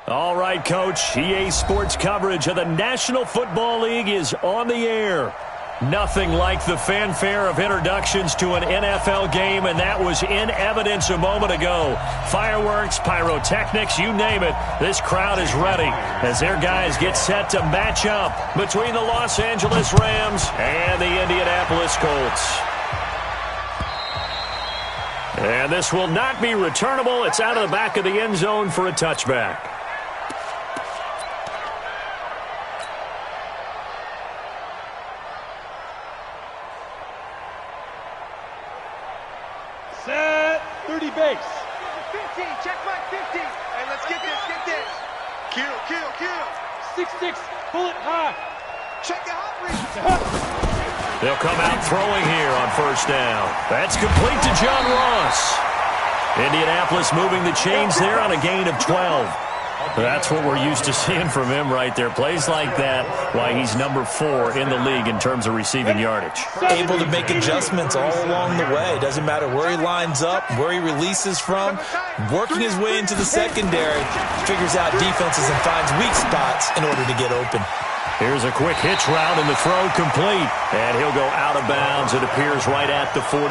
All right, Coach. EA Sports coverage of the National Football League is on the air. Nothing like the fanfare of introductions to an NFL game, and that was in evidence a moment ago. Fireworks, pyrotechnics, you name it. This crowd is ready as their guys get set to match up between the Los Angeles Rams and the Indianapolis Colts. And this will not be returnable. It's out of the back of the end zone for a touchback. Set 30 base. 50, check my 50. Hey, let's get this. Kill. 6-6, bullet high. Check the hot read. They'll come out throwing here on first down. That's complete to John Ross. Indianapolis moving the chains there on a gain of 12. That's what we're used to seeing from him right there. Plays like that, why he's number 4 in the league in terms of receiving yardage. Able to make adjustments all along the way. Doesn't matter where he lines up, where he releases from. Working his way into the secondary, figures out defenses and finds weak spots in order to get open. Here's a quick hitch route and the throw complete. And he'll go out of bounds. It appears right at the 45.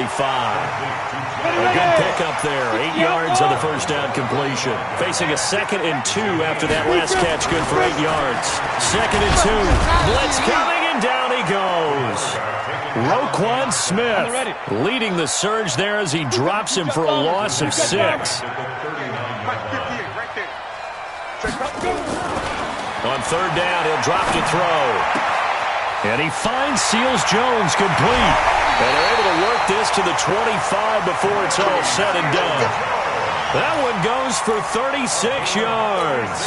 A good pickup there. 8 yards on the first down completion. Facing a 2nd and 2 after that last catch. Good for 8 yards. 2nd and 2. Blitz coming and down he goes. Roquan Smith leading the surge there as he drops him for a loss of 6. On third down, he'll drop to throw. And he finds Seals-Jones complete. And they're able to work this to the 25 before it's all said and done. That one goes for 36 yards.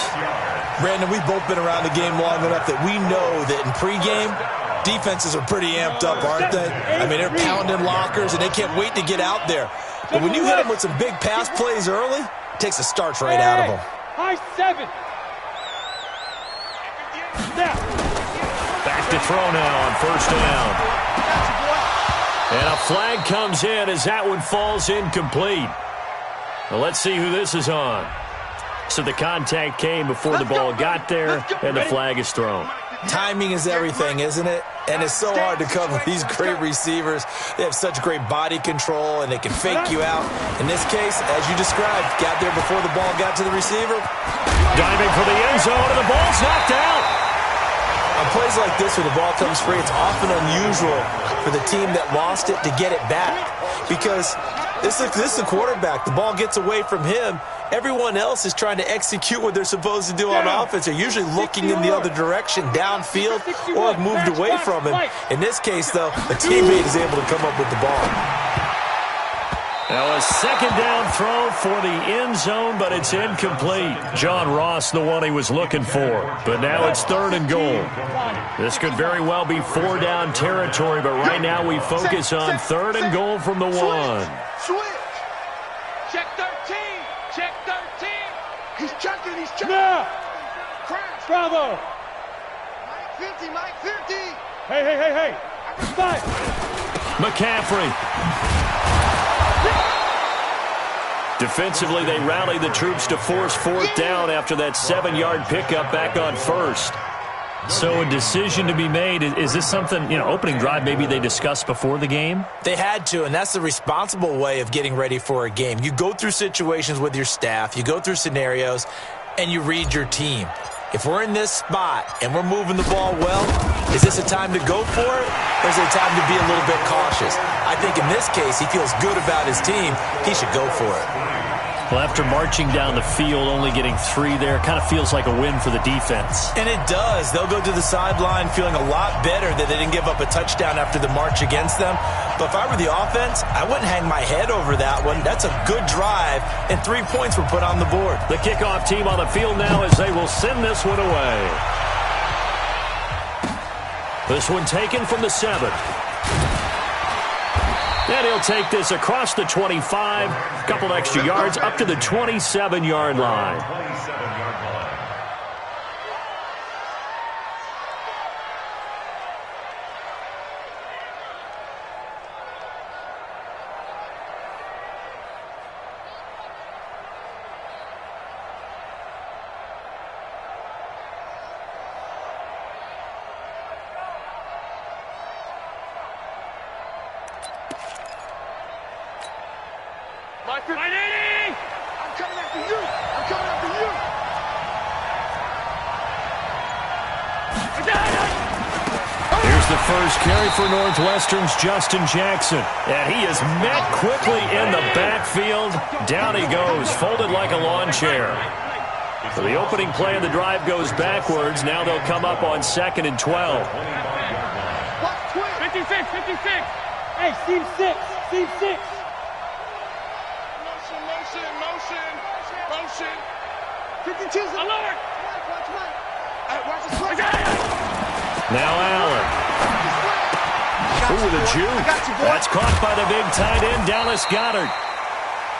Brandon, we've both been around the game long enough that we know that in pregame, defenses are pretty amped up, aren't they? I mean, they're pounding lockers, and they can't wait to get out there. But when you hit them with some big pass plays early, it takes the starch right out of them. High 7. Back to throw now on first down. And a flag comes in as that one falls incomplete. Well, let's see who this is on. So the contact came before the ball got there, and the flag is thrown. Timing is everything, isn't it? And it's so hard to cover these great receivers. They have such great body control, and they can fake you out. In this case, as you described, got there before the ball got to the receiver. Diving for the end zone, and the ball's knocked out. On plays like this where the ball comes free, it's often unusual for the team that lost it to get it back. Because this is the quarterback. The ball gets away from him. Everyone else is trying to execute what they're supposed to do on offense. They're usually looking in the other direction, downfield, or have moved away from him. In this case, though, a teammate is able to come up with the ball. Now a second down throw for the end zone, but it's incomplete. John Ross, the one he was looking for. But now it's 3rd and goal. This could very well be 4-down territory, but right now we focus on 3rd and goal from the 1. Switch. Check 13. Check 13. He's checking. Now. Crash. Bravo. Mike 50. Hey. 5. McCaffrey. Defensively, they rally the troops to force 4th down after that 7-yard pickup back on first. So a decision to be made. Is this something, opening drive maybe they discussed before the game? They had to, and that's the responsible way of getting ready for a game. You go through situations with your staff, you go through scenarios, and you read your team. If we're in this spot and we're moving the ball well, is this a time to go for it, or is it a time to be a little bit cautious? I think in this case, he feels good about his team. He should go for it. Well, after marching down the field, only getting 3 there, kind of feels like a win for the defense. And it does. They'll go to the sideline feeling a lot better that they didn't give up a touchdown after the march against them. But if I were the offense, I wouldn't hang my head over that one. That's a good drive, and 3 points were put on the board. The kickoff team on the field now as they will send this one away. This one taken from the 7. And he'll take this across the 25, a couple extra yards, up to the 27-yard line. I'm coming after you. I'm coming after you. Here's the first carry for Northwestern's Justin Jackson. And he is met quickly in the backfield. Down he goes, folded like a lawn chair. So the opening play of the drive goes backwards. Now they'll come up on 2nd and 12. 56. Hey, seam 6. Seam 6. Motion. 52's alert. Watch the switch. Now Allen. Ooh, the juke. That's caught by the big tight end, Dallas Goedert.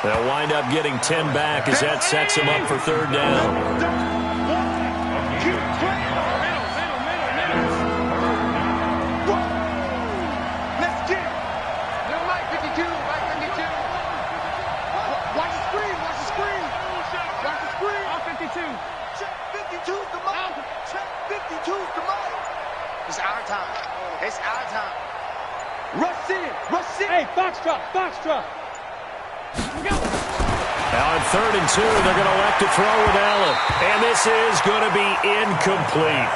They'll wind up getting 10 back as that sets him up for 3rd down. It's our time. Rush in. Hey, Foxtrot. Now on 3rd and 2, they're going to elect to throw with Allen. And this is going to be incomplete.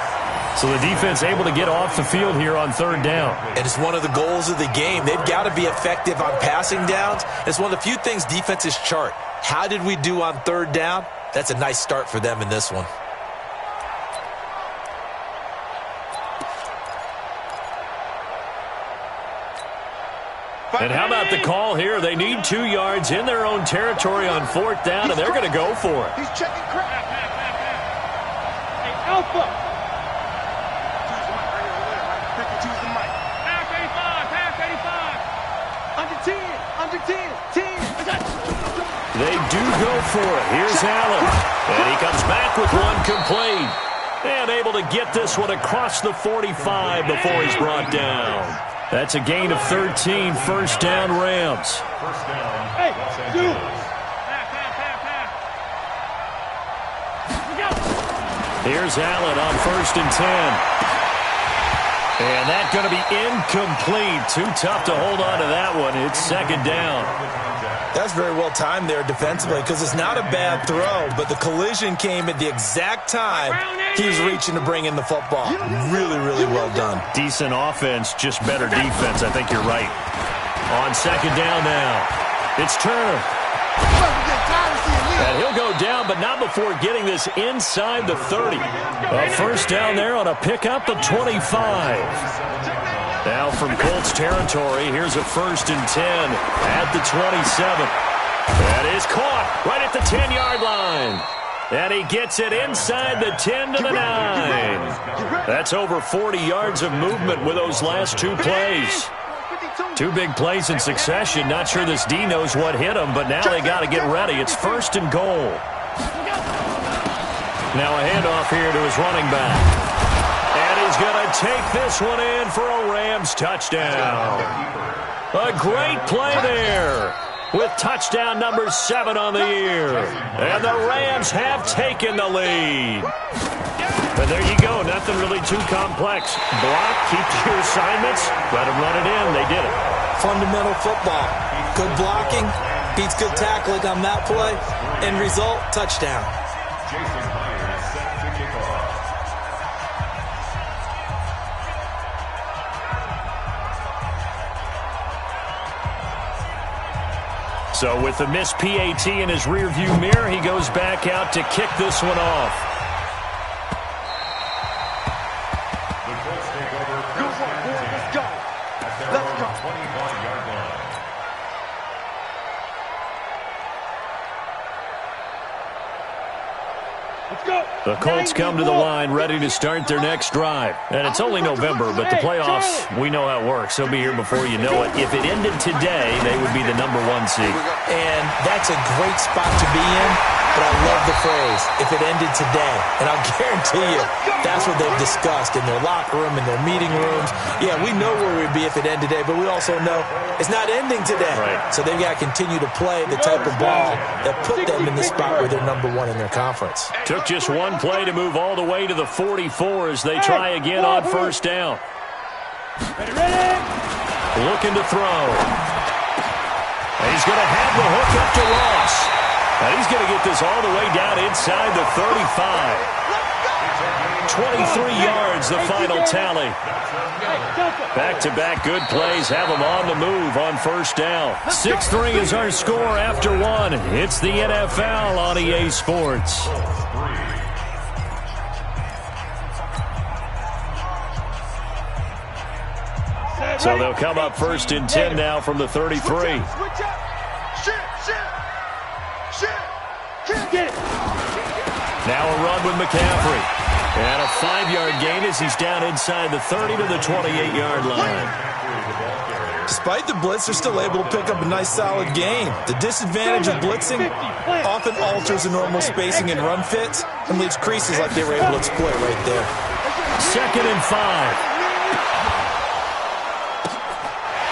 So the defense able to get off the field here on 3rd down. And it's one of the goals of the game. They've got to be effective on passing downs. It's one of the few things defenses chart. How did we do on 3rd down? That's a nice start for them in this one. And how about the call here? They need 2 yards in their own territory on 4th down, and they're going to go for it. He's checking crap. Hey, Alpha. 52's the mic. Pass 85. Under 10. They do go for it. Here's Allen. And he comes back with one complete. And able to get this one across the 45 before he's brought down. That's a gain of 13, 1st down Rams. Hey, dude. Here's Allen on 1st and 10. And that's going to be incomplete. Too tough to hold on to that one. It's 2nd down. That's very well timed there defensively because it's not a bad throw, but the collision came at the exact time he was reaching to bring in the football. Really, really well done. Decent offense, just better defense. I think you're right. On 2nd down now, it's Turner. And he'll go down, but not before getting this inside the 30. A 1st down there on a pickup at 25. Now from Colts territory, here's a 1st and 10 at the 27. That is caught right at the 10-yard line. And he gets it inside the 10 to the 9. That's over 40 yards of movement with those last 2 plays. 2 big plays in succession. Not sure this D knows what hit him, but now they got to get ready. It's 1st and goal. Now a handoff here to his running back. And he's going to take this one in for a Rams touchdown. A great play there with touchdown number 7 on the year. And the Rams have taken the lead. And there you go. Nothing really too complex. Block, keep to your assignments, let them run it in. They did it. Fundamental football. Good blocking beats good tackling on that play. End result, touchdown. So with the missed PAT in his rearview mirror, he goes back out to kick this one off. The Colts come to the line ready to start their next drive. And it's only November, but the playoffs, we know how it works. They'll be here before you know it. If it ended today, they would be the number 1 seed. And that's a great spot to be in, but I love the phrase, if it ended today. And I'll guarantee you, that's what they've discussed in their locker room, in their meeting rooms. Yeah, we know where we'd be if it ended today, but we also know it's not ending today. Right. So they've got to continue to play the type of ball that put them in the spot where they're number 1 in their conference. Took just one play to move all the way to the 44 as they try again on 1st down. Ready? Looking to throw. He's going to have the hook up to Ross. And he's going to get this all the way down inside the 35. 23 yards, the final tally. Back-to-back good plays have them on the move on first down. 6-3 is our score after one. It's the NFL on EA Sports. So they'll come up first and 10 now from the 33. Now a run with McCaffrey. And a 5-yard gain as he's down inside the 30 to the 28-yard line. Despite the blitz, they're still able to pick up a nice, solid gain. The disadvantage of blitzing often alters the normal spacing and run fits and leaves creases like they were able to exploit right there. 2nd and 5.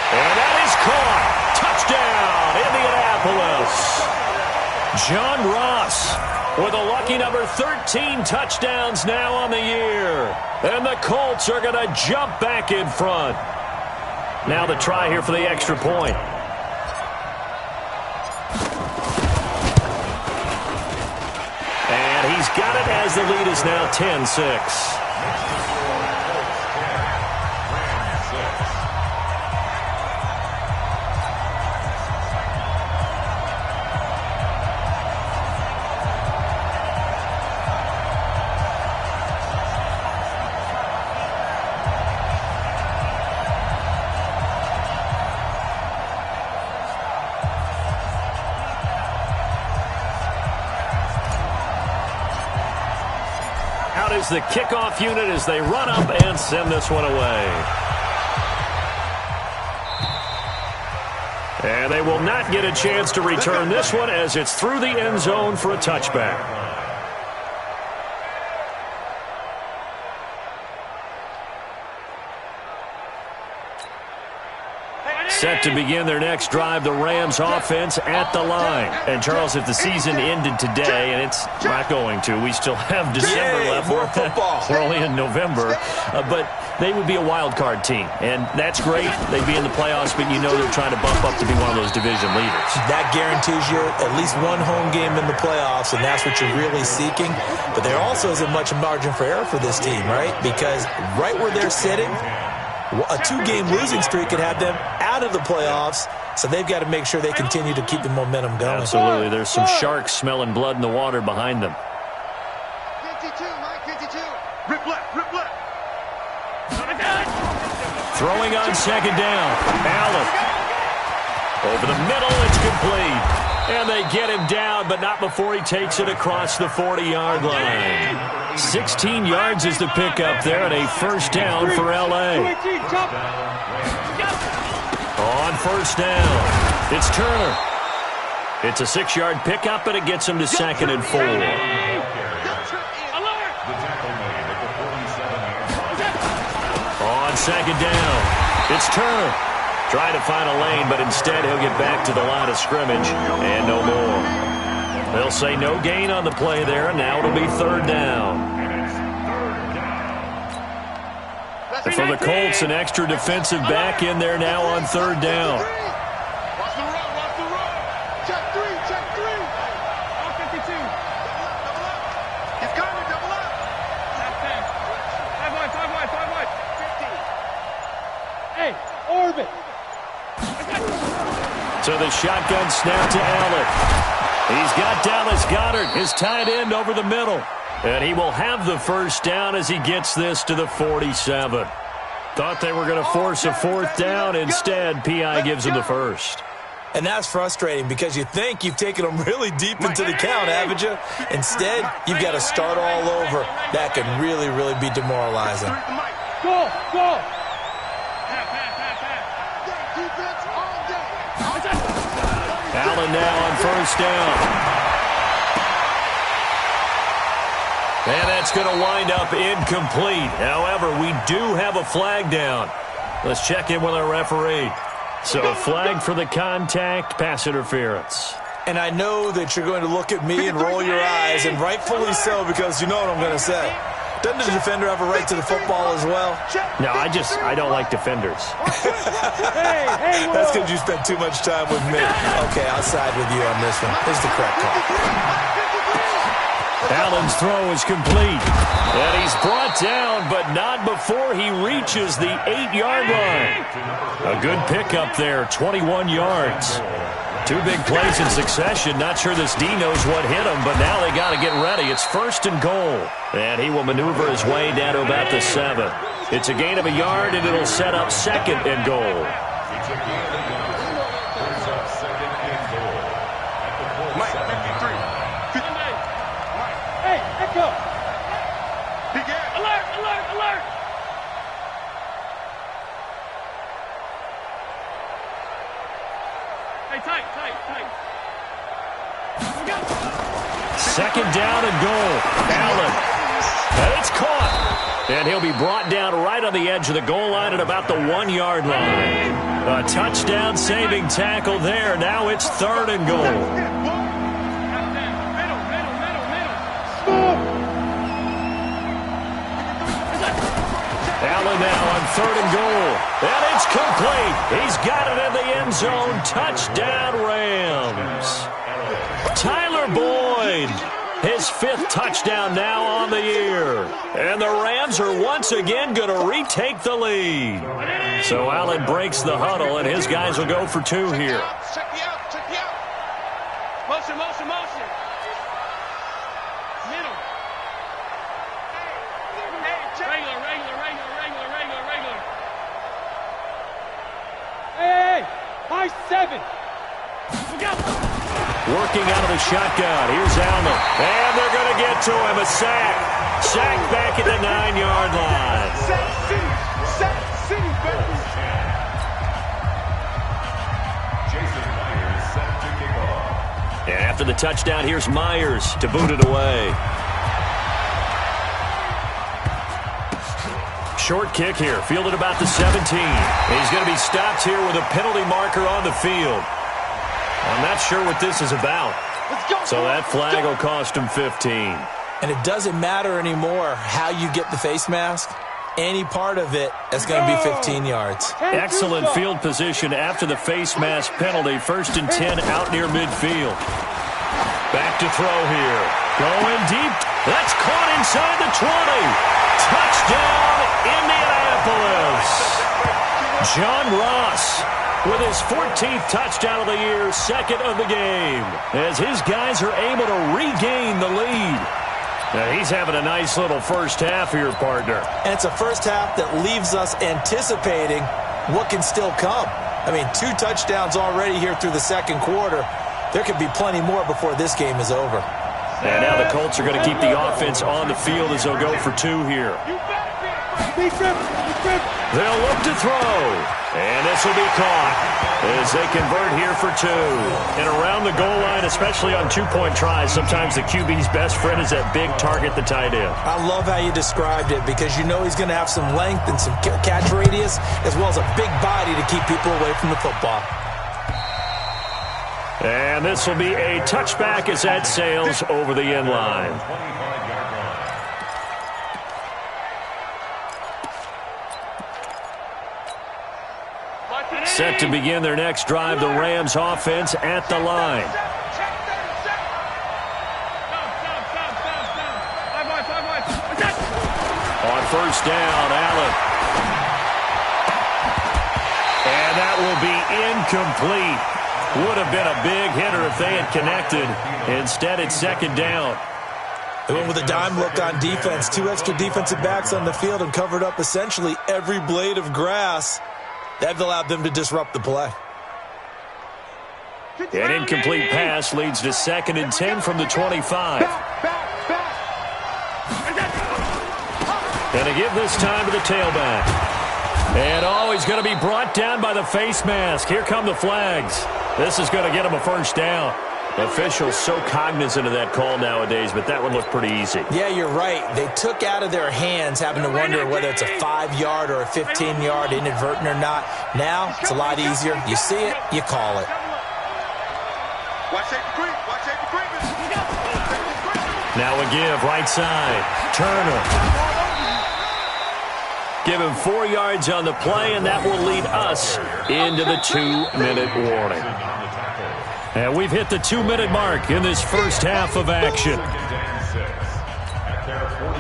And that is caught. Touchdown, Indianapolis. John Ross with a lucky number 13 touchdowns now on the year. And the Colts are going to jump back in front. Now the try here for the extra point. And he's got it as the lead is now 10-6. Is the kickoff unit as they run up and send this one away. And they will not get a chance to return this one as it's through the end zone for a touchback. Set to begin their next drive, the Rams offense at the line. And, Charles, if the season ended today, and it's not going to, we still have December left. More football. We're only in November. But they would be a wild card team. And that's great. They'd be in the playoffs, but you know they're trying to bump up to be one of those division leaders. That guarantees you at least one home game in the playoffs, and that's what you're really seeking. But there also isn't much margin for error for this team, right? Because right where they're sitting, a 2-game losing streak could have them out of the playoffs, so they've got to make sure they continue to keep the momentum going. Absolutely. There's some sharks smelling blood in the water behind them. 52, Mike, 52. Rip left, rip left. Throwing on second down. Allen. Over the middle, it's complete. And they get him down, but not before he takes it across the 40-yard line. 16 yards is the pickup there, and a first down for L.A. On first down, it's Turner. It's a 6-yard pickup, and it gets him to 2nd and 4. On second down, it's Turner. Trying to find a lane, but instead he'll get back to the line of scrimmage, and no more. They'll say no gain on the play there, and now it'll be 3rd down. And for the Colts, an extra defensive back in there now on 3rd down. Watch the run, watch the run. Check 3, check 3. All 52. Double up. He's coming, double up. That's 10. 5 wide, 5 wide, 5 wide. 50. Hey, orbit. So the shotgun snap to Allen. He's got Dallas Goedert, his tight end, over the middle. And he will have the first down as he gets this to the 47. Thought they were going to force a 4th down. Instead, P.I. gives him the first. And that's frustrating because you think you've taken them really deep into the count, haven't you? Instead, you've got to start all over. That can really, really be demoralizing. Go, go. Allen now on first down. And that's going to wind up incomplete. However, we do have a flag down. Let's check in with our referee. So, flag for the contact, pass interference. And I know that you're going to look at me and roll your eyes, and rightfully so, because you know what I'm going to say. Doesn't the defender have a right to the football as well? No, I don't like defenders. That's because you spent too much time with me. Okay, I'll side with you on this one. Here's the correct call. Allen's throw is complete. And he's brought down, but not before he reaches the 8-yard line. A good pickup there, 21 yards. 2 big plays in succession. Not sure this D knows what hit him, but now they got to get ready. It's 1st and goal. And he will maneuver his way down to about the 7. It's a gain of a yard, and it'll set up 2nd and goal. Hey, echo. Alert, alert, alert. Hey, tight. 2nd down and goal. Allen. And it's caught. And he'll be brought down right on the edge of the goal line at about the 1-yard line. A touchdown-saving tackle there. Now it's 3rd and goal. Allen now on 3rd and goal. And it's complete. He's got it in the end zone. Touchdown, Rams. Tyler Boyd, his 5th touchdown now on the year. And the Rams are once again going to retake the lead. So Allen breaks the huddle, and his guys will go for 2 here. Check me out. Motion. Middle. Regular. Hey, high 7. Working out of the shotgun. Here's Allen. And they're going to get to him. A sack. Sack back at the 9-yard line. Sack City, baby. And after the touchdown, here's Myers to boot it away. Short kick here, fielded about the 17. He's going to be stopped here with a penalty marker on the field. I'm not sure what this is about. So that flag will cost him 15. And it doesn't matter anymore how you get the face mask. Any part of it is going to be 15 yards. Excellent field position after the face mask penalty. 1st and 10 out near midfield. Back to throw here. Going deep. That's caught inside the 20. Touchdown, Indianapolis. John Ross with his 14th touchdown of the year, 2nd of the game, as his guys are able to regain the lead. Now he's having a nice little first half here, partner. And it's a first half that leaves us anticipating what can still come. I mean, 2 touchdowns already here through the 2nd quarter. There could be plenty more before this game is over. And now the Colts are going to keep the offense on the field as they'll go for 2 here. They'll look to throw. And this will be caught as they convert here for 2. And around the goal line, especially on 2-point tries, sometimes the QB's best friend is that big target, the tight end. I love how you described it because you know he's going to have some length and some catch radius as well as a big body to keep people away from the football. And this will be a touchback as that sails over the end line. Set to begin their next drive, the Rams offense at the line. On 1st down, Allen. And that will be incomplete. Would have been a big hitter if they had connected. Instead, it's 2nd down. They went with a dime look on defense. 2 extra defensive backs on the field and covered up essentially every blade of grass. That allowed them to disrupt the play. An incomplete pass leads to 2nd and 10 from the 25. Going to give this time to the tailback. And he's going to be brought down by the face mask. Here come the flags. This is going to get him a 1st down. Officials so cognizant of that call nowadays, but that one looked pretty easy. Yeah, you're right. They took out of their hands having to wonder whether it's a 5-yard or a 15-yard, inadvertent or not. Now, it's a lot easier. You see it, you call it. Now a give, right side. Turner. Give him 4 yards on the play, and that will lead us into the 2-minute warning. And we've hit the 2-minute mark in this first half of action.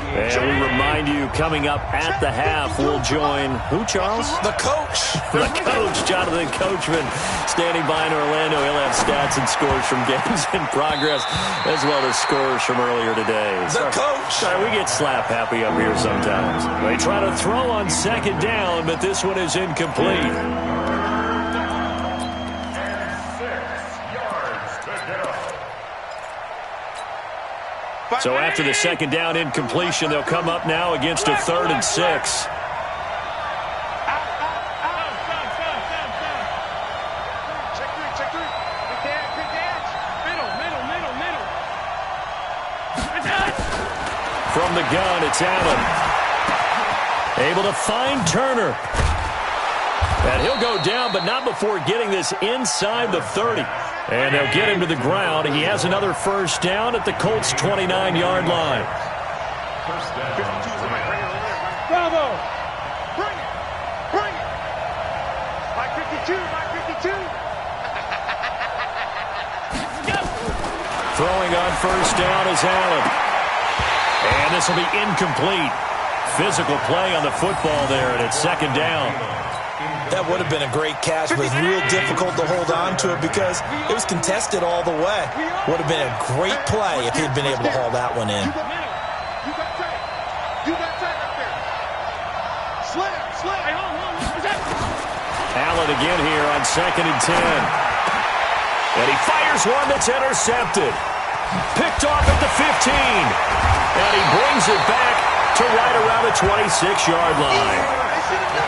And we remind you, coming up at the half, we'll join who, Charles? The coach. The coach, Jonathan Coachman, standing by in Orlando. He'll have stats and scores from games in progress, as well as scores from earlier today. The coach. Sorry, we get slap happy up here sometimes. They try to throw on second down, but this one is incomplete. So after the second down incompletion, they'll come up now against a 3rd and 6. Check 3. Quick edge. Middle. From the gun, it's Allen. Able to find Turner. And he'll go down, but not before getting this inside the 30. And they'll get him to the ground. He has another first down at the Colts' 29-yard line. Bravo! Bring it. Mike 52. Throwing on first down is Allen. And this will be incomplete. Physical play on the football there, and it's second down. That would have been a great catch, but it's real difficult to hold on to it because it was contested all the way. Would have been a great play if he'd been able to haul that one in. You got tight up there. Slam. Hey, hold on. What's that? Allen again here on 2nd and 10. And he fires one that's intercepted. Picked off at the 15. And he brings it back to right around the 26-yard line.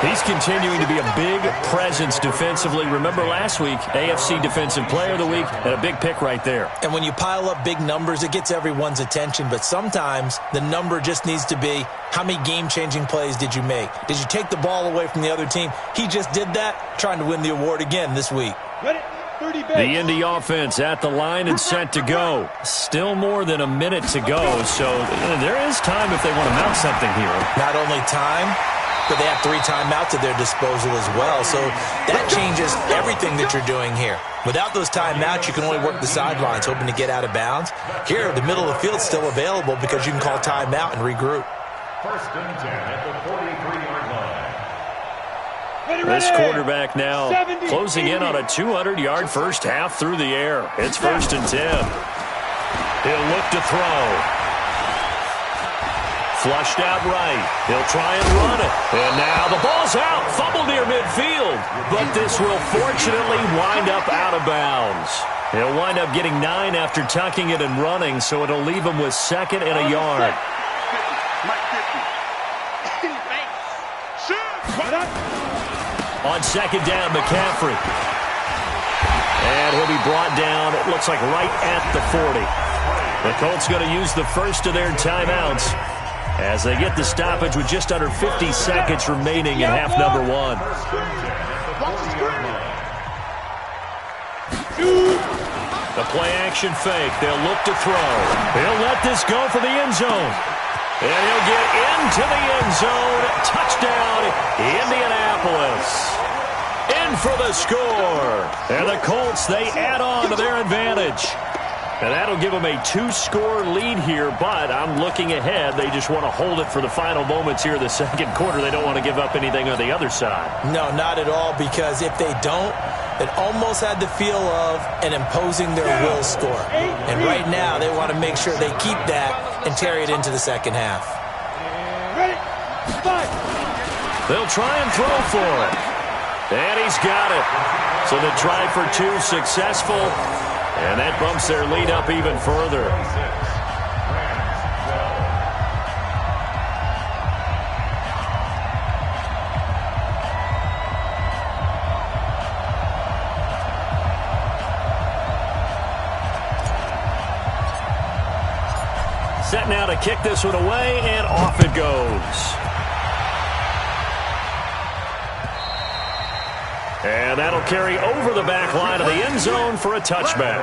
He's continuing to be a big presence defensively. Remember last week, AFC Defensive Player of the Week, and a big pick right there. And when you pile up big numbers, it gets everyone's attention. But sometimes the number just needs to be, how many game-changing plays did you make? Did you take the ball away from the other team? He just did that, trying to win the award again this week. Ready? 30 base. The Indy offense at the line and set to go. Still more than a minute to go, so there is time if they want to mount something here. Not only time, but they have 3 timeouts at their disposal as well. So that changes everything that you're doing here. Without those timeouts, you can only work the sidelines, hoping to get out of bounds. Here, the middle of the field's still available because you can call timeout and regroup. 1st and 10 at the 43-yard line. This quarterback now closing in on a 200-yard first half through the air. It's 1st and 10. He'll look to throw. Flushed out right. He'll try and run it. And now the ball's out. Fumble near midfield. But this will fortunately wind up out of bounds. He'll wind up getting 9 after tucking it and running, so it'll leave him with 2nd and a yard. On 2nd down, McCaffrey. And he'll be brought down, it looks like right at the 40. The Colts going to use the first of their timeouts as they get the stoppage with just under 50 seconds remaining in half number 1. The play action fake. They'll look to throw. He'll let this go for the end zone. And he'll get into the end zone. Touchdown, Indianapolis. In for the score. And the Colts, they add on to their advantage. And that'll give them a 2-score lead here, but I'm looking ahead. They just want to hold it for the final moments here in the second quarter. They don't want to give up anything on the other side. No, not at all, because if they don't, it almost had the feel of an imposing their will score. And right now, they want to make sure they keep that and carry it into the second half. Ready? Fight. They'll try and throw for it. And he's got it. So the try for 2 successful. And that bumps their lead up even further. Set now to kick this one away, and off it goes. And that'll carry over the back line of the end zone for a touchback.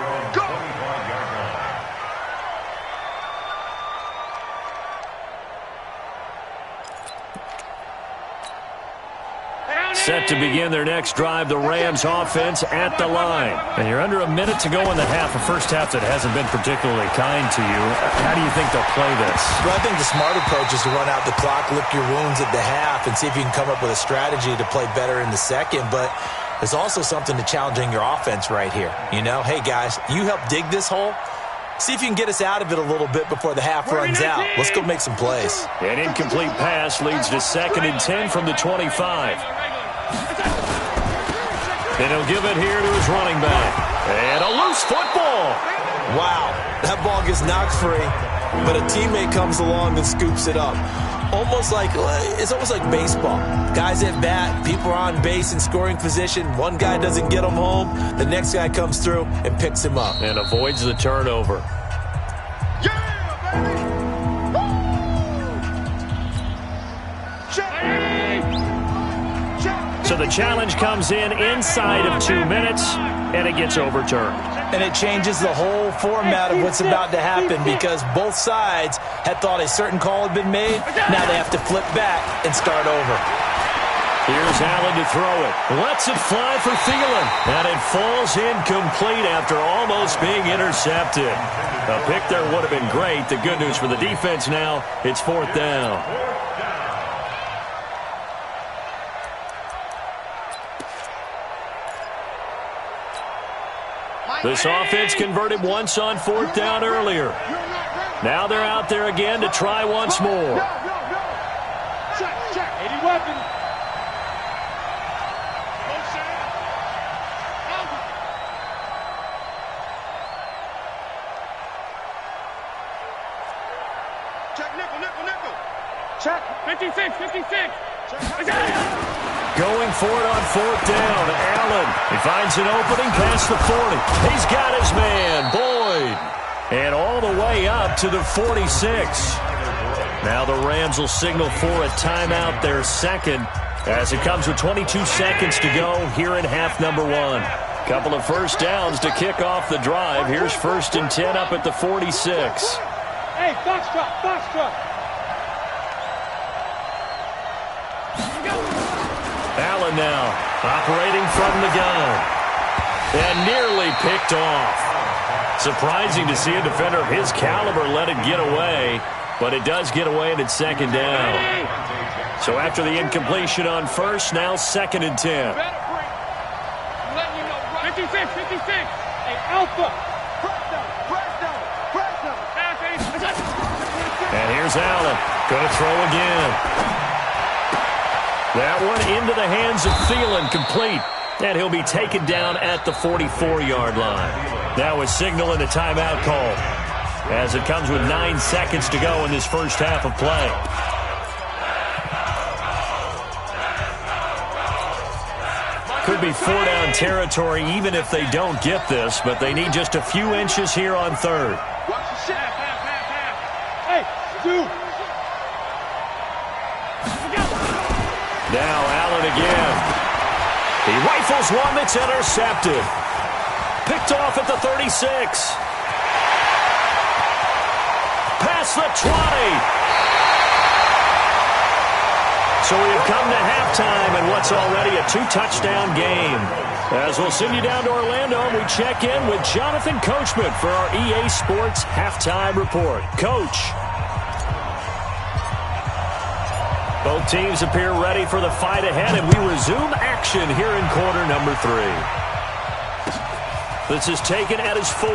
Set to begin their next drive, the Rams offense at the line. And you're under a minute to go in the half, a first half that hasn't been particularly kind to you. How do you think they'll play this? Well, I think the smart approach is to run out the clock, lick your wounds at the half, and see if you can come up with a strategy to play better in the second. But there's also something to challenging your offense right here. You know, hey, guys, you help dig this hole. See if you can get us out of it a little bit before the half runs out. Let's go make some plays. An incomplete pass leads to 2nd and 10 from the 25. And he'll give it here to his running back. And a loose football. Wow, that ball gets knocked free, but a teammate comes along and scoops it up. It's almost like baseball. Guys at bat, people are on base in scoring position. One guy doesn't get him home. The next guy comes through and picks him up. And avoids the turnover. Yeah, baby! Check. So the challenge comes in inside of 2 minutes, and it gets overturned. And it changes the whole format of what's about to happen because both sides had thought a certain call had been made. Now they have to flip back and start over. Here's Allen to throw it. Lets it fly for Thielen. And it falls incomplete after almost being intercepted. A pick there would have been great. The good news for the defense now, it's 4th down. This offense converted once on 4th down earlier. Now they're out there again to try once more. Check. 80 weapons. Check, nickel. Check. 56. Going for it on 4th down. Allen. He finds an opening past the 40. He's got his man, Boyd. And all the way up to the 46. Now the Rams will signal for a timeout, their second, as it comes with 22 seconds to go here in half number 1. Couple of first downs to kick off the drive. Here's 1st and 10 up at the 46. Hey, Foxtrot. Allen now operating from the gun. And nearly picked off. Surprising to see a defender of his caliber let it get away, but it does get away and it's 2nd down. So after the incompletion on 1st, now 2nd and 10. 56. Hey, Alpha. And here's Allen. Going to throw again. That one into the hands of Thielen, complete. And he'll be taken down at the 44-yard line. Now a signal and a timeout call as it comes with 9 seconds to go in this first half of play. Could be 4-down territory even if they don't get this, but they need just a few inches here on 3rd. Hey, dude. Now Allen again. He rifles one that's intercepted. Picked off at the 36. Past the 20. So we have come to halftime in what's already a 2-touchdown game. As we'll send you down to Orlando, we check in with Jonathan Coachman for our EA Sports Halftime Report. Coach. Both teams appear ready for the fight ahead, and we resume action here in quarter number 3. This is taken at his 4.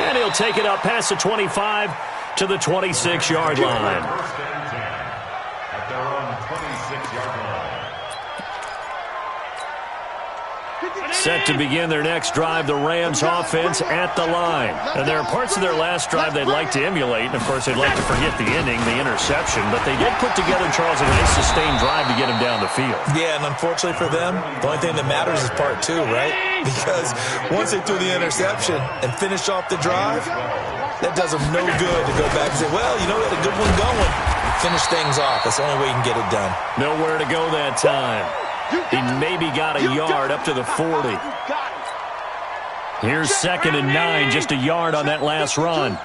And he'll take it up past the 25 to the 26-yard line. First and 10 at their own 26-yard line. Set to begin their next drive, the Rams offense at the line. And there are parts of their last drive they'd like to emulate. And, of course, they'd like to forget the ending, the interception. But they did put together, Charles, a nice sustained drive to get him down the field. Yeah, and unfortunately for them, the only thing that matters is part 2, right? Because once they threw the interception and finished off the drive, that does them no good to go back and say, well, you know, we had a good one going. Finish things off. That's the only way you can get it done. Nowhere to go that time. He maybe got a yard up to the 40. Here's 2nd and 9, just a yard on that last run.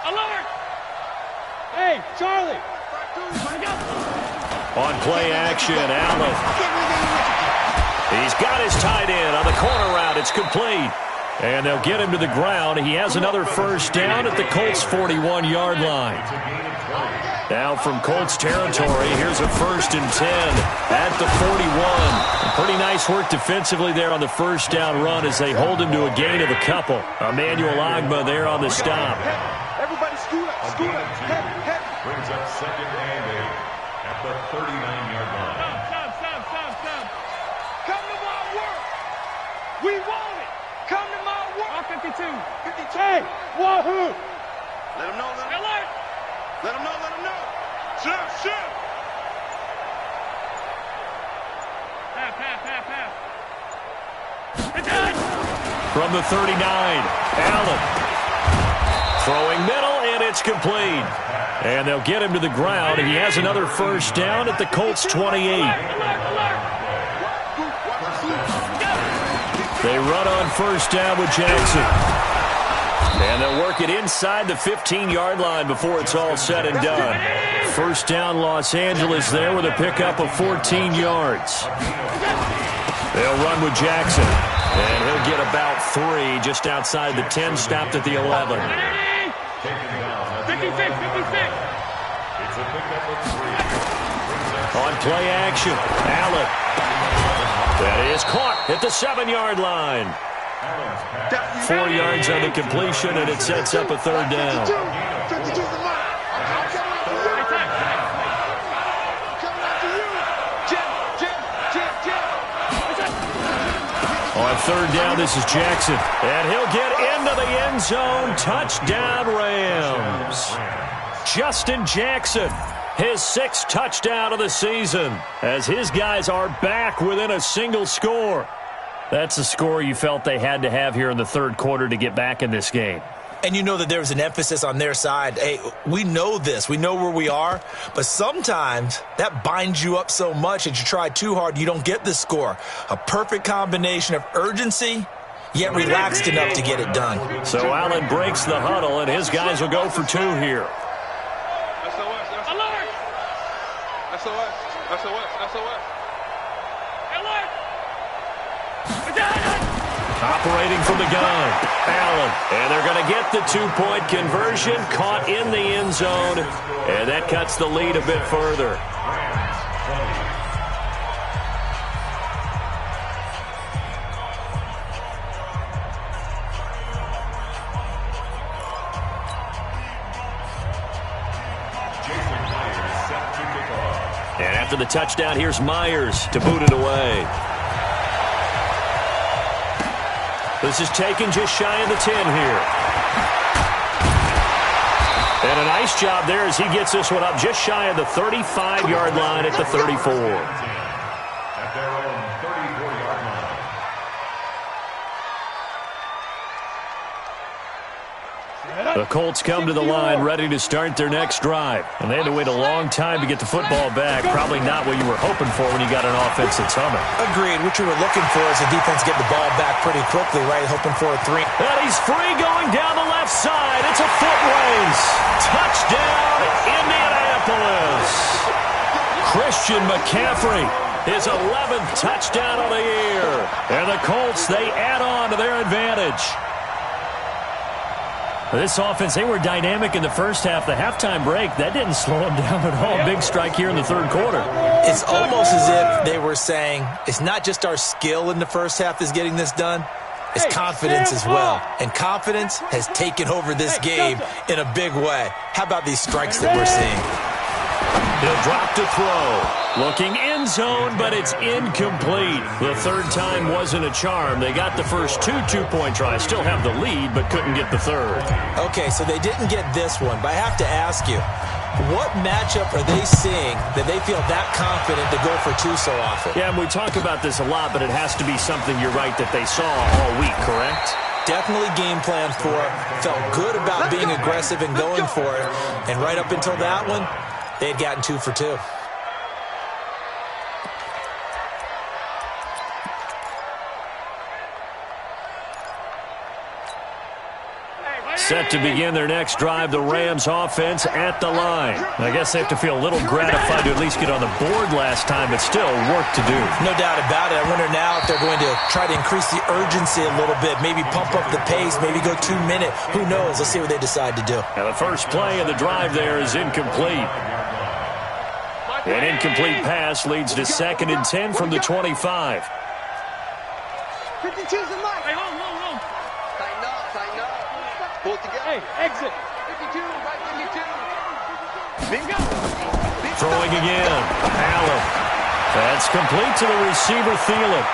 Alert! Hey, Charlie! On play action, Allen. He's got his tight end on the corner route. It's complete. And they'll get him to the ground. He has another first down at the Colts' 41-yard line. Now from Colts territory, here's a 1st and 10 at the 41. Pretty nice work defensively there on the first down run as they hold him to a gain of a couple. Emmanuel Ogbah there on the stop. Everybody scoot up, scoot up. Brings up 2nd and 8 at the 39-yard line. Stop. Come to my work. We want it. Come to my work. 52. 52. Hey, wahoo! Let him know, let him know. Alert! Let him know, let him know. Shift. Half. From the 39, Allen. Throwing middle, and it's complete. And they'll get him to the ground. He has another first down at the Colts' 28. They run on first down with Jackson. And they'll work it inside the 15-yard line before it's all said and done. First down, Los Angeles there with a pickup of 14 yards. They'll run with Jackson. And he'll get about 3 just outside the 10, stopped at the 11. 56. It's a pickup of 3. On play action, Allen. That is caught at the 7-yard line. 4 yards on the completion, and it sets up a third down. 52's the mark. I'm coming after you. Jim. On third down, this is Jackson. And he'll get into the end zone. Touchdown, Rams. Justin Jackson, his 6th touchdown of the season, as his guys are back within a single score. That's a score you felt they had to have here in the third quarter to get back in this game. And you know that there was an emphasis on their side. Hey, we know this. We know where we are. But sometimes that binds you up so much that you try too hard, you don't get the score. A perfect combination of urgency, yet relaxed enough to get it done. So Allen breaks the huddle, and his guys will go for 2 here. Alert! SOS. Alert! Operating from the gun, Allen. And they're going to get the 2-point conversion, caught in the end zone. And that cuts the lead a bit further. And after the touchdown, here's Myers to boot it away. This is taken just shy of the 10 here. And a nice job there as he gets this one up just shy of the 35-yard line at the 34. At their own 34-yard line. The Colts come to the line ready to start their next drive. And they had to wait a long time to get the football back. Probably not what you were hoping for when you got an offense that's humming. Agreed. What you were looking for is the defense get the ball back pretty quickly, right? Hoping for a 3. And he's free going down the left side. It's a foot race. Touchdown, Indianapolis. Christian McCaffrey, his 11th touchdown of the year. And the Colts, they add on to their advantage. This offense, they were dynamic in the first half. The halftime break, that didn't slow them down at all. Big strike here in the third quarter. It's almost as if they were saying, it's not just our skill in the first half that's getting this done, it's confidence as well. And confidence has taken over this game in a big way. How about these strikes that we're seeing? He'll drop to throw. Looking end zone, but it's incomplete. The third time wasn't a charm. They got the first 2 two-point tries. Still have the lead, but couldn't get the third. Okay, so they didn't get this one, but I have to ask you, what matchup are they seeing that they feel that confident to go for 2 so often? Yeah, and we talk about this a lot, but it has to be something, you're right, that they saw all week, correct? Definitely game plan for it. Felt good about being aggressive and going for it. And right up until that one, they had gotten 2 for 2. Set to begin their next drive, the Rams offense at the line. I guess they have to feel a little gratified to at least get on the board last time, but still work to do. No doubt about it. I wonder now if they're going to try to increase the urgency a little bit, maybe pump up the pace, maybe go 2 minute. Who knows? Let's see what they decide to do. Now the first play of the drive there is incomplete. An incomplete pass leads to 2nd and 10 from the 25. 52's the mic. Hey, hold. Tighten up. Pull it together. Hey, exit. 52, right 52. Bingo. Throwing again. Allen. That's complete to the receiver, Thielen.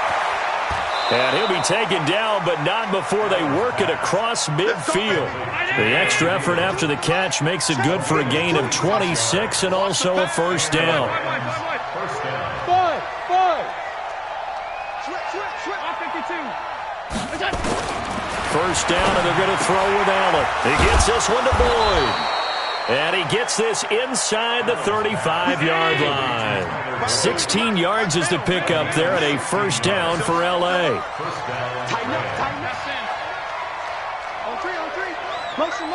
And he'll be taken down, but not before they work it across midfield. The extra effort after the catch makes it good for a gain of 26 and also a first down. Five. First down, and they're going to throw with Allen. He gets this one to Boyd. And he gets this inside the 35-yard line. 16 yards is the pickup there and a first down for L.A. Tighten up. On three. Motion.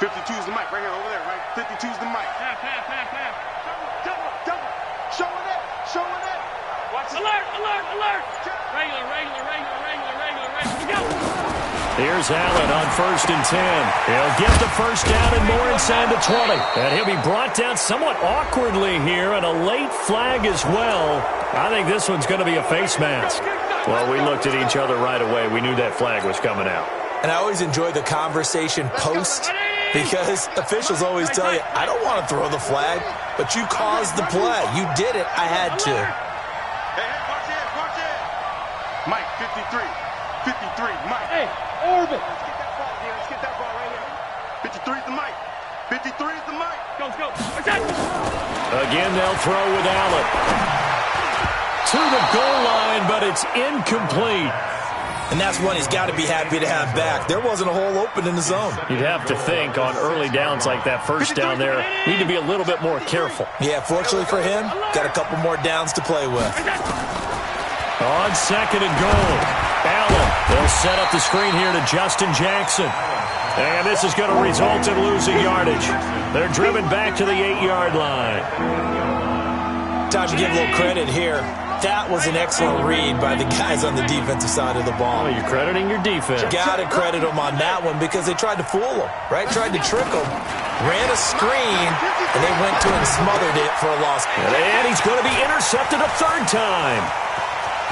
52's the mic right here, over there, right? 52's the mic. Half. Double. Showing it. Watch it. Alert. Regular. We go. Here's Allen on 1st and 10. He'll get the first down and more inside the 20. And he'll be brought down somewhat awkwardly here, and a late flag as well. I think this one's going to be a face mask. Well, we looked at each other right away. We knew that flag was coming out. And I always enjoy the conversation post because officials always tell you, I don't want to throw the flag, but you caused the play. You did it. I had to. Hey, watch it. Mike, 53, Mike. Hey, Orbit. Let's get that ball right here. 53's the mic. 53's the mic. Go. Again, they'll throw with Allen. To the goal line, but it's incomplete. And that's one he's got to be happy to have back. There wasn't a hole open in the zone. You'd have to think on early downs like that first down there, need to be a little bit more careful. Yeah, fortunately for him, got a couple more downs to play with. On 2nd and goal, Allen will set up the screen here to Justin Jackson. And this is going to result in losing yardage. They're driven back to the 8-yard line. Time to give a little credit here. That was an excellent read by the guys on the defensive side of the ball. Oh, you're crediting your defense. Got to credit them on that one because they tried to fool them, right? Tried to trick them. Ran a screen, and they went to and smothered it for a loss. And he's going to be intercepted a 3rd time.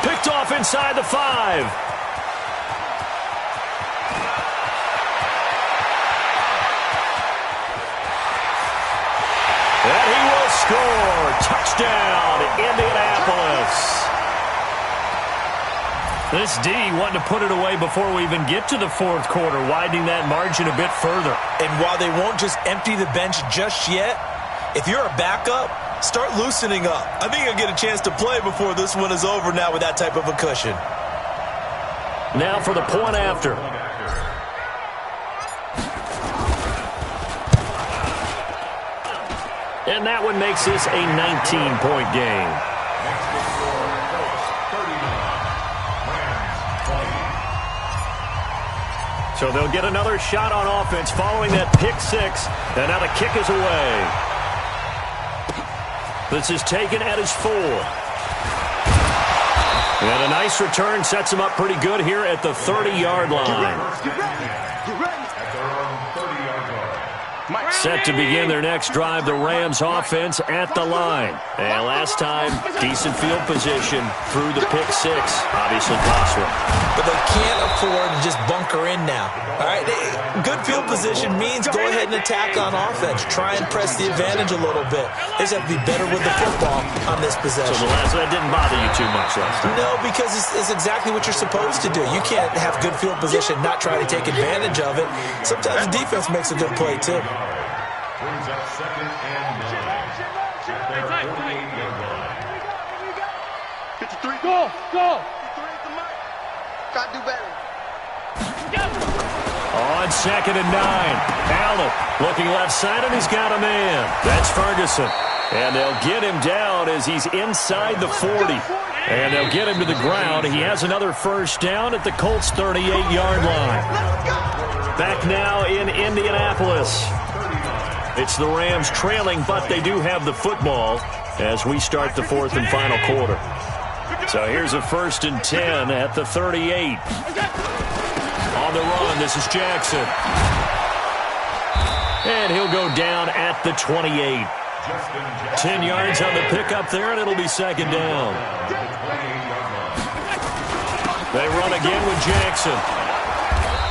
Picked off inside the 5. And he will score. Touchdown, Indianapolis. This D wanting to put it away before we even get to the 4th quarter, widening that margin a bit further. And while they won't just empty the bench just yet, if you're a backup, start loosening up. I think you'll get a chance to play before this one is over now with that type of a cushion. Now for the point after. And that one makes this a 19-point game. So they'll get another shot on offense following that pick 6. And now the kick is away. This is taken at his 4. And a nice return sets him up pretty good here at the 30-yard line. Set to begin their next drive, the Rams offense at the line. And last time, decent field position through the pick 6. Obviously cost them. But they can't afford to just bunker in now. All right, good field position means go ahead and attack on offense. Try and press the advantage a little bit. They just have to be better with the football on this possession. So that didn't bother you too much last time? No, because it's exactly what you're supposed to do. You can't have good field position, not try to take advantage of it. Sometimes the defense makes a good play, too. Brings up 2nd and 9. Go! 53's the mic. Gotta do better. On 2nd and 9, Allen looking left side, and he's got a man. That's Ferguson. And they'll get him down as he's inside the 40. And they'll get him to the ground. He has another first down at the Colts' 38-yard line. Back now in Indianapolis. It's the Rams trailing, but they do have the football as we start the fourth and final quarter. So here's a 1st and 10 at the 38. On the run, this is Jackson. And he'll go down at the 28. 10 yards on the pickup there, and it'll be 2nd down. They run again with Jackson.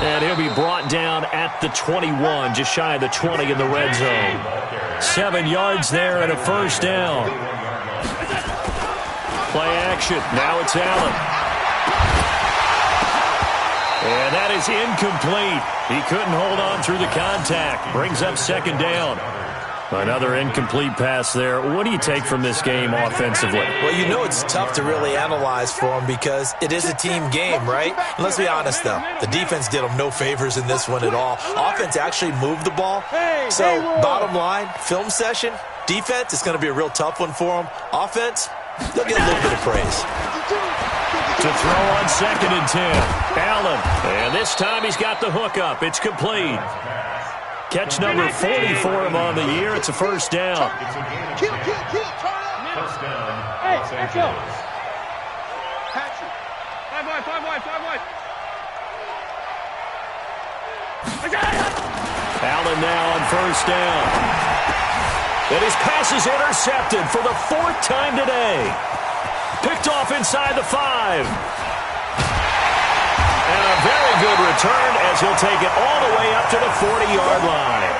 And he'll be brought down at the 21, just shy of the 20 in the red zone. 7 yards there and a 1st down. Play action. Now it's Allen. And that is incomplete. He couldn't hold on through the contact. Brings up 2nd down. Another incomplete pass there. What do you take from this game offensively? Well, you know it's tough to really analyze for them because it is a team game, right? And let's be honest, though. The defense did them no favors in this one at all. Offense actually moved the ball. So, bottom line, film session, defense is going to be a real tough one for them. Offense, they'll get a little bit of praise. To throw on 2nd and 10. Allen. And this time he's got the hook up. It's complete. Catch number 40 for him on the year. It's a 1st down. Kill, turn up. First down, Hey, Los let's go. Angeles. Patrick. 5 wide. Allen now on 1st down. And his pass is intercepted for the 4th time today. Picked off inside the 5. And a very good return as he'll take it all the way up to the 40-yard line.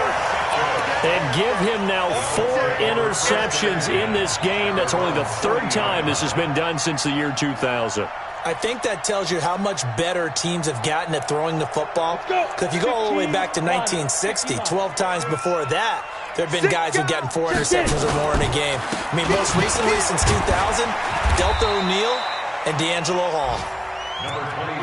And give him now 4 interceptions in this game. That's only the 3rd time this has been done since the year 2000. I think that tells you how much better teams have gotten at throwing the football. Because if you go all the way back to 1960, 12 times before that, there have been guys who've gotten 4 interceptions or more in a game. I mean, most recently since 2000, Delta O'Neal and D'Angelo Hall.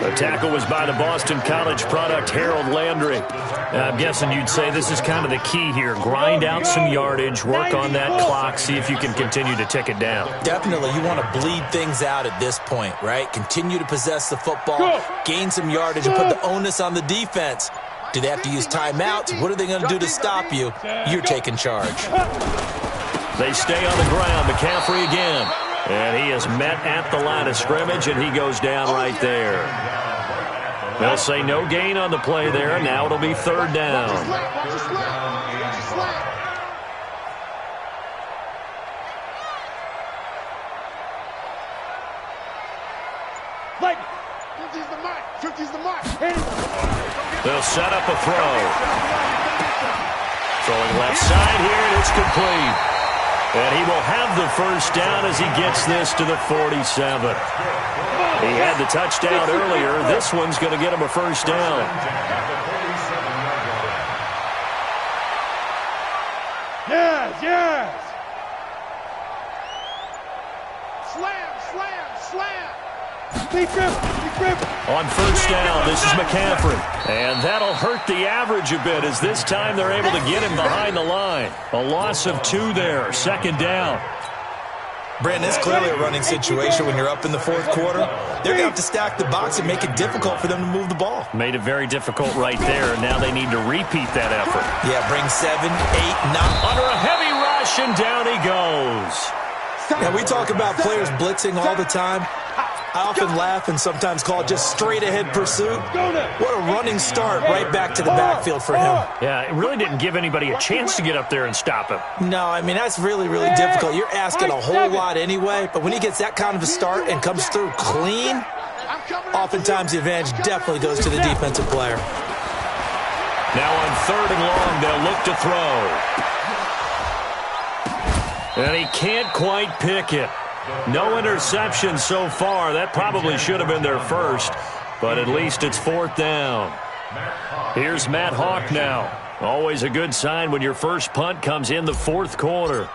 The tackle was by the Boston College product, Harold Landry. I'm guessing you'd say this is kind of the key here. Grind out some yardage, work on that clock, see if you can continue to tick it down. Definitely. You want to bleed things out at this point, right? Continue to possess the football, gain some yardage, and put the onus on the defense. Do they have to use timeouts? What are they going to do to stop you? You're taking charge. They stay on the ground. McCaffrey again. And he is met at the line of scrimmage, and he goes down right there. They'll say no gain on the play there. Now it'll be 3rd down. They'll set up a throw. Throwing left side here, and it's complete. And he will have the 1st down as he gets this to the 47. He had the touchdown earlier. This one's going to get him a 1st down. Yes. Slam. Big grip. On 1st down, this is McCaffrey. And that'll hurt the average a bit as this time they're able to get him behind the line. A loss of 2 there. 2nd down. Brandon, it's clearly a running situation when you're up in the 4th quarter. They're going to have to stack the box and make it difficult for them to move the ball. Made it very difficult right there. Now they need to repeat that effort. Yeah, bring 7, 8, 9. Under a heavy rush, and down he goes. Now, we talk about players blitzing all the time. I often laugh and sometimes call it just straight-ahead pursuit. What a running start right back to the backfield for him. Yeah, it really didn't give anybody a chance to get up there and stop him. No, I mean, that's really, really difficult. You're asking a whole lot anyway, but when he gets that kind of a start and comes through clean, oftentimes the advantage definitely goes to the defensive player. Now on 3rd and long, they'll look to throw. And he can't quite pick it. No interceptions so far. That probably should have been their 1st, but at least it's 4th down. Here's Matt Hawk now. Always a good sign when your first punt comes in the 4th quarter.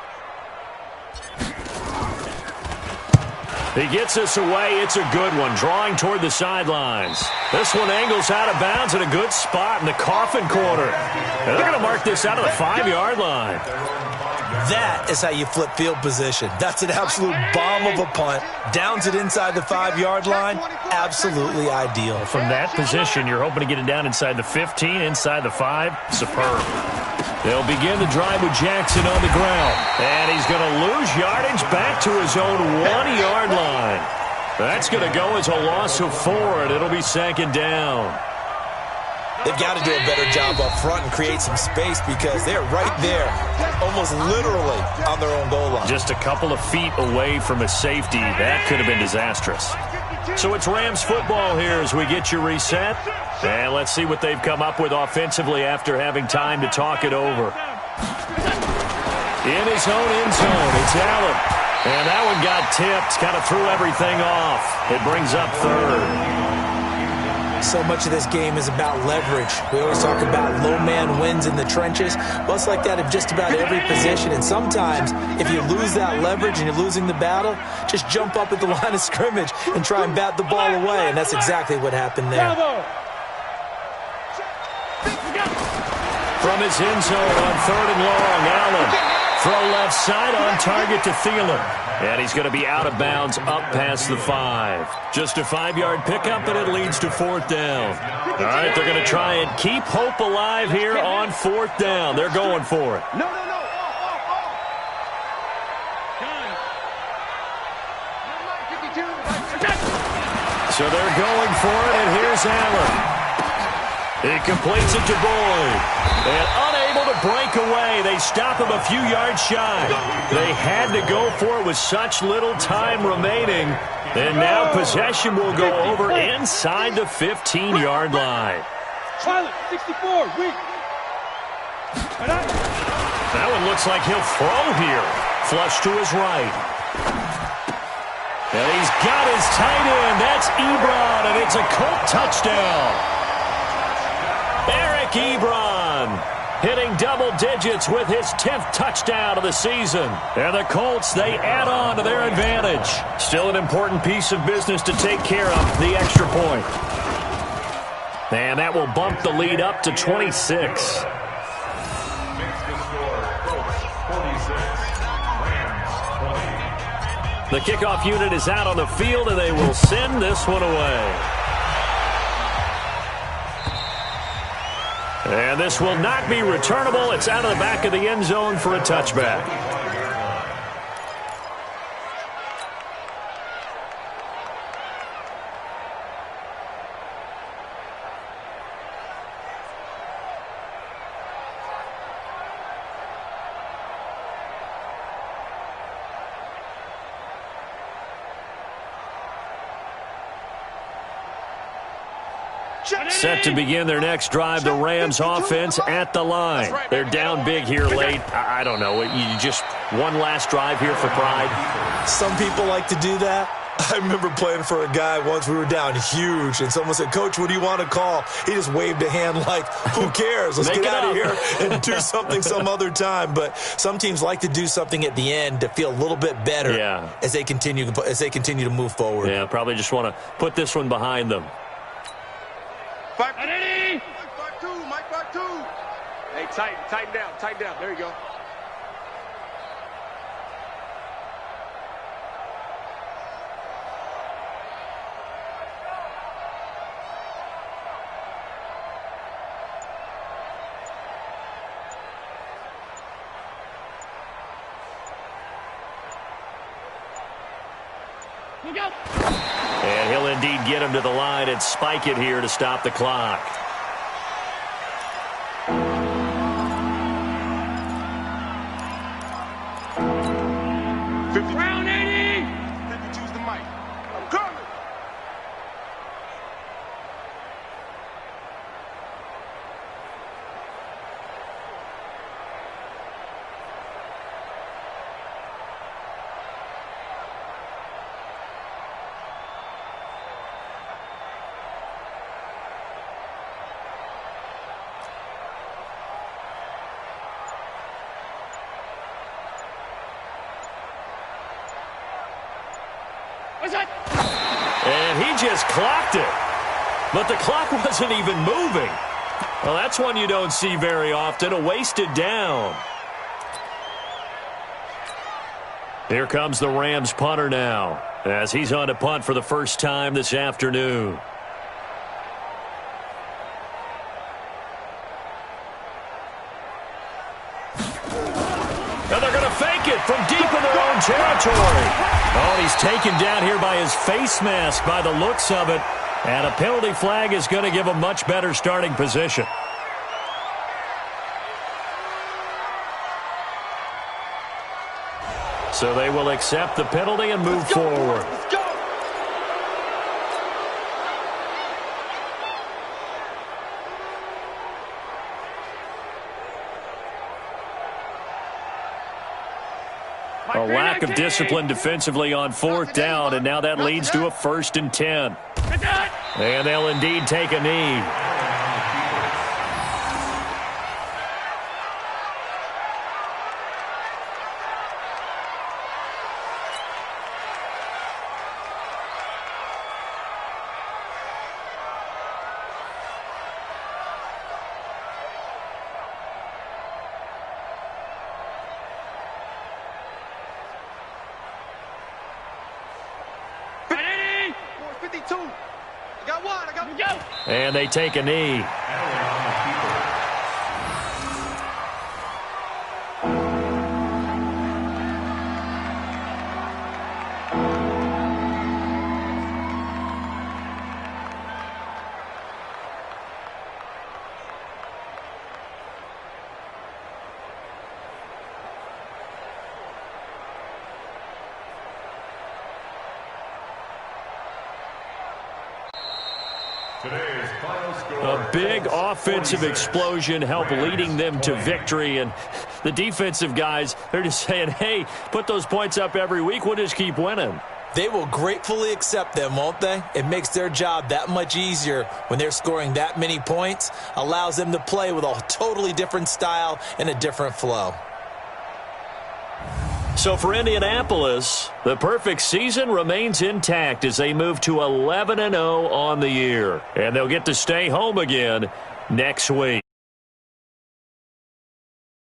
He gets this away. It's a good one, drawing toward the sidelines. This one angles out of bounds in a good spot in the coffin corner. And they're going to mark this out of the 5-yard line. That is how you flip field position. That's an absolute bomb of a punt. Downs it inside the 5-yard line. Absolutely ideal. From that position, you're hoping to get it down inside the 15, inside the 5. Superb. They'll begin the drive with Jackson on the ground. And he's going to lose yardage back to his own 1-yard line. That's going to go as a loss of 4, and it'll be 2nd down. They've got to do a better job up front and create some space because they're right there, almost literally on their own goal line. Just a couple of feet away from a safety. That could have been disastrous. So it's Rams football here as we get you reset. And let's see what they've come up with offensively after having time to talk it over. In his own end zone, it's Allen. And that one got tipped, kind of threw everything off. It brings up 3rd. So much of this game is about leverage. We always talk about low man wins in the trenches. Well, it's like that in just about every position. And sometimes, if you lose that leverage and you're losing the battle, just jump up at the line of scrimmage and try and bat the ball away. And that's exactly what happened there. From his end zone on 3rd and long, Allen. Throw left side on target to Thielen. And he's going to be out of bounds up past the 5. Just a 5-yard pickup, and it leads to 4th down. All right, they're going to try and keep hope alive here on 4th down. They're going for it. No. So they're going for it, and here's Allen. He completes it to Boyd. And unable to break away. They stop him a few yards shy. They had to go for it with such little time remaining. And now possession will go over inside the 15-yard line. 64, weak. That one looks like he'll throw here. Flush to his right. And he's got his tight end. That's Ebron, and it's a Colt touchdown. Eric Ebron hitting double digits with his 10th touchdown of the season. And the Colts, they add on to their advantage. Still an important piece of business to take care of, the extra point. And that will bump the lead up to 26. The kickoff unit is out on the field, and they will send this one away. And this will not be returnable. It's out of the back of the end zone for a touchback. Set to begin their next drive, the Rams offense at the line. They're down big here late. I don't know. You just one last drive here for pride? Some people like to do that. I remember playing for a guy once. We were down huge, and someone said, "Coach, what do you want to call?" He just waved a hand like, who cares? Let's get out of here and do something some other time. But some teams like to do something at the end to feel a little bit better as they continue to move forward. Yeah, probably just want to put this one behind them. Mike 5-2. Hey, tighten down. There you go. Look out. And he'll indeed get him to the line and spike it here to stop the clock. Round 80. Let me choose the mic. I'm coming. And he just clocked it. But the clock wasn't even moving. Well, that's one you don't see very often, a wasted down. Here comes the Rams punter now, as he's on to punt for the first time this afternoon. And they're going to fake it from deep in their own territory. Oh, he's taken down here by his face mask by the looks of it. And a penalty flag is going to give him much better starting position. So they will accept the penalty and move forward. Let's go. A lack of discipline defensively on 4th down, and now that leads to a 1st and 10. And they'll indeed take a knee. And they take a knee. A big offensive explosion helped leading them to victory. And the defensive guys, they're just saying, hey, put those points up every week. We'll just keep winning. They will gratefully accept them, won't they? It makes their job that much easier when they're scoring that many points. Allows them to play with a totally different style and a different flow. So for Indianapolis, the perfect season remains intact as they move to 11-0 on the year. And they'll get to stay home again next week.